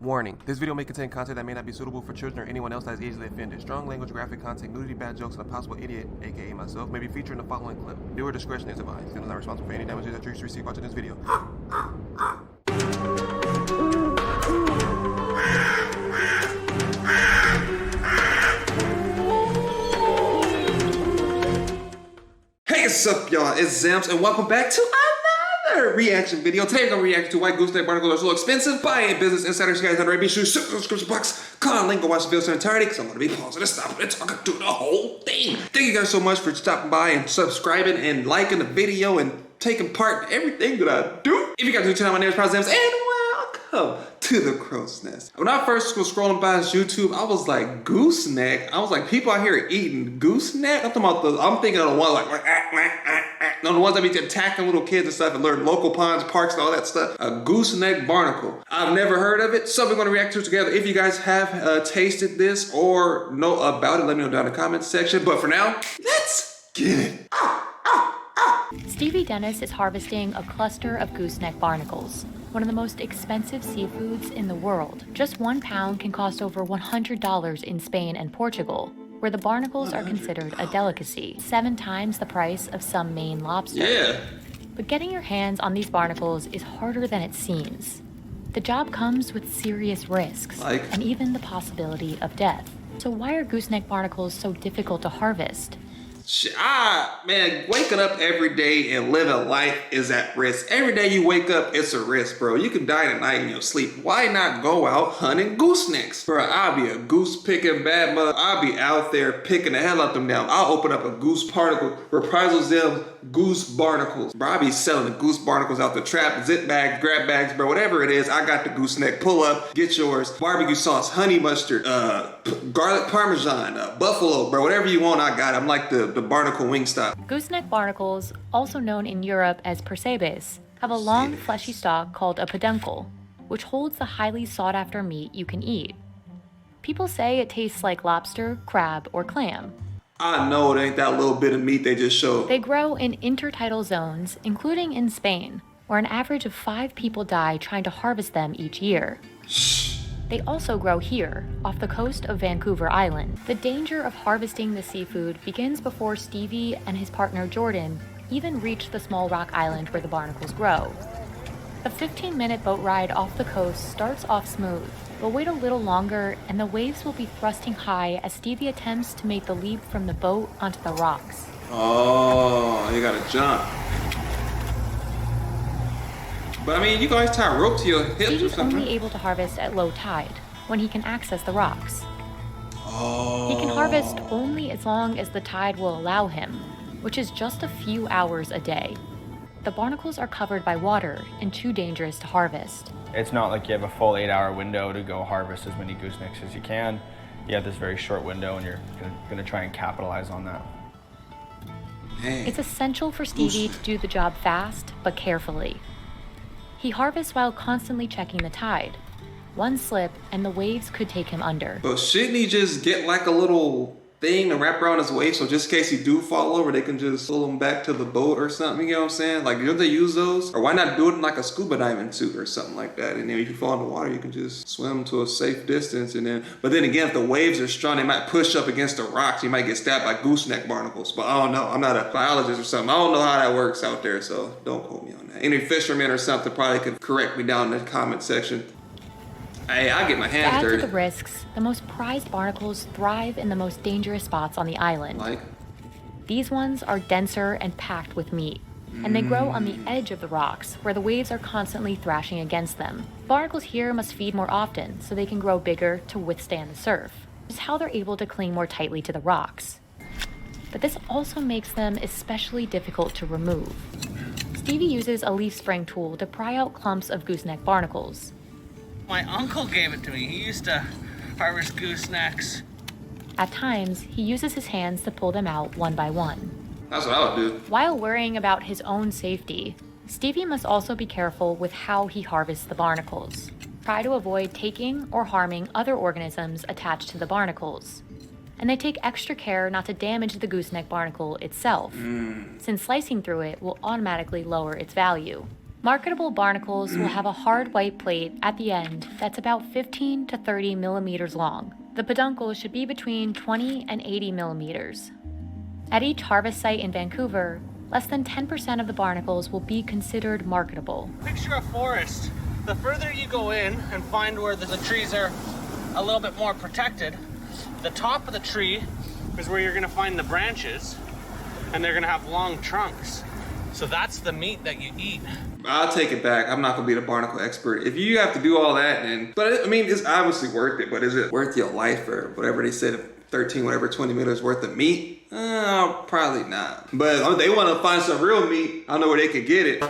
Warning, this video may contain content that may not be suitable for children or anyone else that is easily offended. Strong language, graphic content, nudity, bad jokes, and a possible idiot, aka myself, may be featured in the following clip. Viewer discretion is advised. Channel is not responsible for any damages that you receive watching this video. Hey, what's up, y'all? It's Zems, and welcome back to another reaction video. Today, we're going to react to why Gooseneck Barnacles are so expensive. Buying Business Insiders, guys, on be sure super description box. Click on the link and watch the video in entirety, because I'm going to be pausing and stopping and talking through the whole thing. Thank you guys so much for stopping by and subscribing and liking the video and taking part in everything that I do. If you guys are new to the channel, my name is Reprisalzems, and welcome to the crow's nest. When I first was scrolling by his YouTube, I was like, gooseneck? I was like, people out here eating gooseneck? I'm thinking of the ones like, no, the ones that be attacking little kids and stuff and learn local ponds, parks, and all that stuff. A gooseneck barnacle. I've never heard of it, so we're gonna react to it together. If you guys have tasted this or know about it, let me know down in the comments section. But for now, let's get it. Stevie Dennis is harvesting a cluster of gooseneck barnacles, one of the most expensive seafoods in the world. Just 1 pound can cost over $100 in Spain and Portugal, where the barnacles are considered a delicacy, 7 times the price of some Maine lobster. Yeah. But getting your hands on these barnacles is harder than it seems. The job comes with serious risks, and even the possibility of death. So why are gooseneck barnacles so difficult to harvest? Man, waking up every day and living life is at risk. Every day you wake up, it's a risk, bro. You can die tonight in your sleep. Why not go out hunting goosenecks? Bro, I'll be a goose picking bad mother. I'll be out there picking the hell out them down. I'll open up a goose particle, Reprisalzems, goose barnacles. Bro, I'll be selling the goose barnacles out the trap, zip bags, grab bags, bro, whatever it is. I got the gooseneck. Pull up, get yours. Barbecue sauce, honey mustard, garlic parmesan, buffalo, bro, whatever you want, I got it. I'm like the barnacle Wingstop. Gooseneck barnacles, also known in Europe as Persebes, have a long fleshy stalk called a peduncle, which holds the highly sought-after meat you can eat. People say it tastes like lobster, crab, or clam. I know it ain't that little bit of meat they just showed. They grow in intertidal zones, including in Spain, where an average of 5 people die trying to harvest them each year. They also grow here, off the coast of Vancouver Island. The danger of harvesting the seafood begins before Stevie and his partner Jordan even reach the small rock island where the barnacles grow. A 15-minute boat ride off the coast starts off smooth, but wait a little longer and the waves will be thrusting high as Stevie attempts to make the leap from the boat onto the rocks. Oh, you gotta jump. But I mean, you guys tie a rope to your hips or Stevie's something. only able to harvest at low tide, when he can access the rocks. Oh. He can harvest only as long as the tide will allow him, which is just a few hours a day. The barnacles are covered by water and too dangerous to harvest. It's not like you have a full 8-hour window to go harvest as many goosenecks as you can. You have this very short window and you're gonna try and capitalize on that. Dang. It's essential for Stevie to do the job fast, but carefully. He harvests while constantly checking the tide. One slip and the waves could take him under. But shouldn't he just get like a little thing to wrap around his waist so just in case he do fall over, they can just pull him back to the boat or something, you know what I'm saying? Like, don't they use those? Or why not do it in like a scuba diving suit or something like that? And then if you fall in the water, you can just swim to a safe distance and then, but then again, if the waves are strong, they might push up against the rocks. You might get stabbed by gooseneck barnacles. But I don't know, I'm not a biologist or something. I don't know how that works out there, so don't quote me on that. Any fishermen or something probably could correct me down in the comment section. Hey, I get my hands To add dirty. to the risks, the most prized barnacles thrive in the most dangerous spots on the island. Like? These ones are denser and packed with meat, and they grow on the edge of the rocks, where the waves are constantly thrashing against them. Barnacles here must feed more often, so they can grow bigger to withstand the surf. It's how they're able to cling more tightly to the rocks. But this also makes them especially difficult to remove. Stevie uses a leaf spring tool to pry out clumps of gooseneck barnacles. My uncle gave it to me. He used to harvest goosenecks. At times, he uses his hands to pull them out one by one. That's what I would do. While worrying about his own safety, Stevie must also be careful with how he harvests the barnacles. Try to avoid taking or harming other organisms attached to the barnacles. And they take extra care not to damage the gooseneck barnacle itself, since slicing through it will automatically lower its value. Marketable barnacles will have a hard white plate at the end that's about 15 to 30 millimeters long. The peduncle should be between 20 and 80 millimeters. At each harvest site in Vancouver, less than 10% of the barnacles will be considered marketable. Picture a forest. The further you go in and find where the trees are a little bit more protected, the top of the tree is where you're gonna find the branches, and they're gonna have long trunks. So that's the meat that you eat. I'll take it back. I'm not gonna be the barnacle expert. If you have to do all that, but I mean, it's obviously worth it, but is it worth your life or whatever they said, 13, whatever, 20 minutes worth of meat? Probably not. But if they wanna find some real meat, I know where they can get it.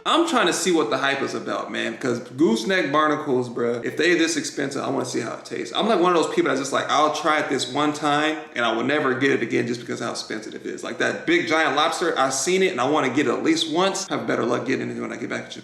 I'm trying to see what the hype is about, man, because gooseneck barnacles, bro, if they this expensive, I want to see how it tastes. I'm like one of those people that's just like, I'll try it this one time and I will never get it again just because of how expensive it is. Like that big giant lobster, I've seen it and I want to get it at least once. I have better luck getting it when I get back to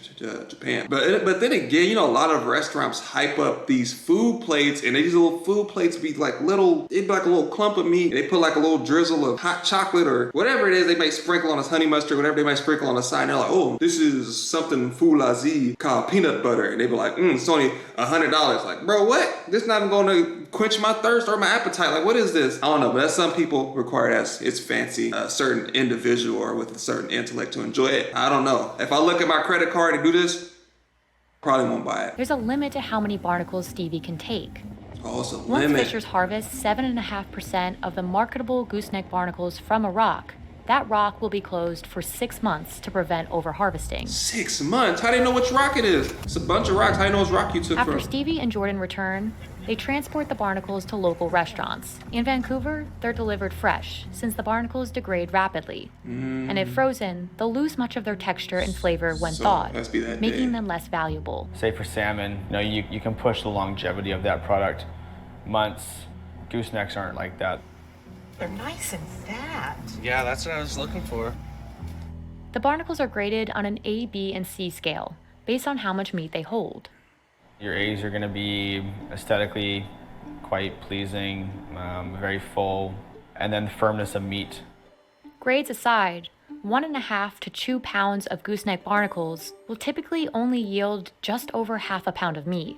Japan. But then again, you know, a lot of restaurants hype up these food plates, and these little food plates be like little, it'd be like a little clump of meat. They put like a little drizzle of hot chocolate or whatever it is they might sprinkle on this honey mustard, whatever they might sprinkle on the side. And they're like, oh, this is something foulazie called peanut butter, and they be like, it's only $100. Like, bro, what? This not even gonna quench my thirst or my appetite. Like, what is this? I don't know, but that's some people require that. It's fancy, a certain individual or with a certain intellect to enjoy it. I don't know. If I look at my credit card and do this, probably won't buy it. There's a limit to how many barnacles Stevie can take. Oh, it's a Once limit. fishers harvest 7.5% of the marketable gooseneck barnacles from a rock, that rock will be closed for 6 months to prevent overharvesting. 6 months? How do you know which rock it is? It's a bunch of rocks. How do you know which rock you took After from? Stevie and Jordan return, they transport the barnacles to local restaurants. In Vancouver, they're delivered fresh, since the barnacles degrade rapidly. And if frozen, they'll lose much of their texture and flavor when So, thawed, must be that making day. them less valuable. Say for salmon, you know, you can push the longevity of that product months. Goosenecks aren't like that. They're nice and fat. Yeah, that's what I was looking for. The barnacles are graded on an A, B, and C scale, based on how much meat they hold. Your A's are going to be aesthetically quite pleasing, very full, and then the firmness of meat. Grades aside, 1.5 to 2 pounds of gooseneck barnacles will typically only yield just over half a pound of meat.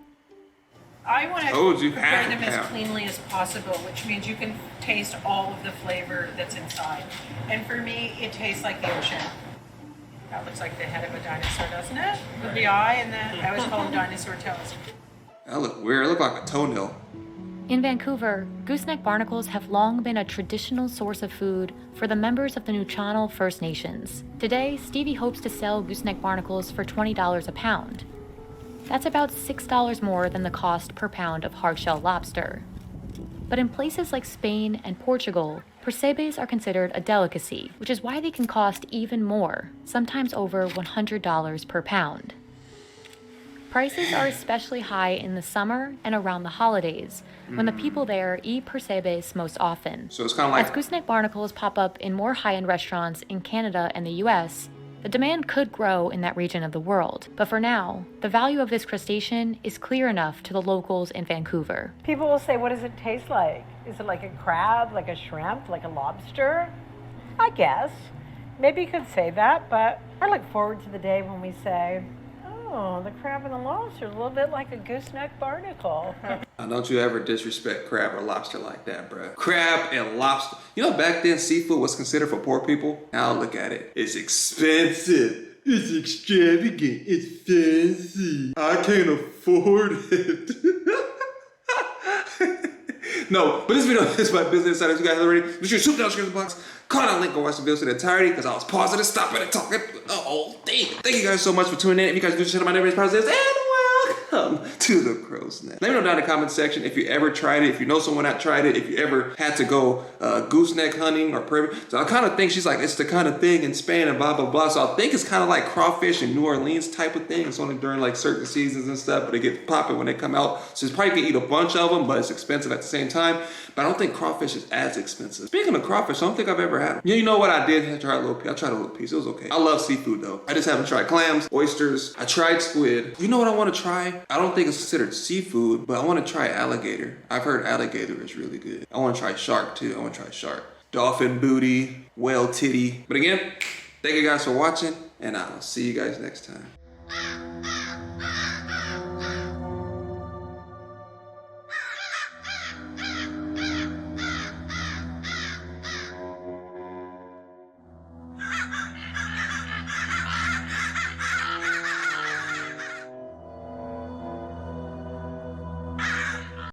I want to Told you, prepare half a them as pound. cleanly as possible, which means you can taste all of the flavor that's inside. And for me, it tastes like the ocean. That looks like the head of a dinosaur, doesn't it? With the eye and the, I always call them dinosaur toes. That look weird. It look like a toenail. In Vancouver, gooseneck barnacles have long been a traditional source of food for the members of the Nuu-chah-nulth First Nations. Today, Stevie hopes to sell gooseneck barnacles for $20 a pound. That's about $6 more than the cost per pound of hard-shell lobster. But in places like Spain and Portugal, percebes are considered a delicacy, which is why they can cost even more, sometimes over $100 per pound. Prices are especially high in the summer and around the holidays, when the people there eat percebes most often. So it's kind of like As gooseneck barnacles pop up in more high-end restaurants in Canada and the US, the demand could grow in that region of the world. But for now, the value of this crustacean is clear enough to the locals in Vancouver. People will say, what does it taste like? Is it like a crab, like a shrimp, like a lobster? I guess. Maybe you could say that, but I look forward to the day when we say, oh, the crab and the lobster is a little bit like a gooseneck barnacle. Don't you ever disrespect crab or lobster like that, bruh. Crab and lobster. You know, back then seafood was considered for poor people. Now look at it. It's expensive. It's extravagant. It's fancy. I can't afford it. No, but this video is my business insiders. You guys already. Be sure to shoot down the description box. Comment on the link or watch the video to the entirety because I was pausing and stopping and talking. Oh, damn. Thank you guys so much for tuning in. If you guys do shit on my name is Reprisalzems, and welcome. welcome to the Crow's Nest. Let me know down in the comment section if you ever tried it, if you know someone that tried it, if you ever had to go gooseneck hunting or prairie. So I kind of think she's like, it's the kind of thing in Spain and blah, blah, blah. So I think it's kind of like crawfish in New Orleans type of thing. It's only during like certain seasons and stuff, but they get popping when they come out. So it's probably gonna eat a bunch of them, but it's expensive at the same time. But I don't think crawfish is as expensive. Speaking of crawfish, I don't think I've ever had them. You know what I did? I tried a little piece. I tried a little piece. It was okay. I love seafood though. I just haven't tried clams, oysters. I tried squid. You know what I want to try? I don't think it's considered seafood, but I want to try alligator. I've heard alligator is really good. I want to try shark too. I want to try shark. Dolphin booty, whale titty. But again, thank you guys for watching, and I'll see you guys next time.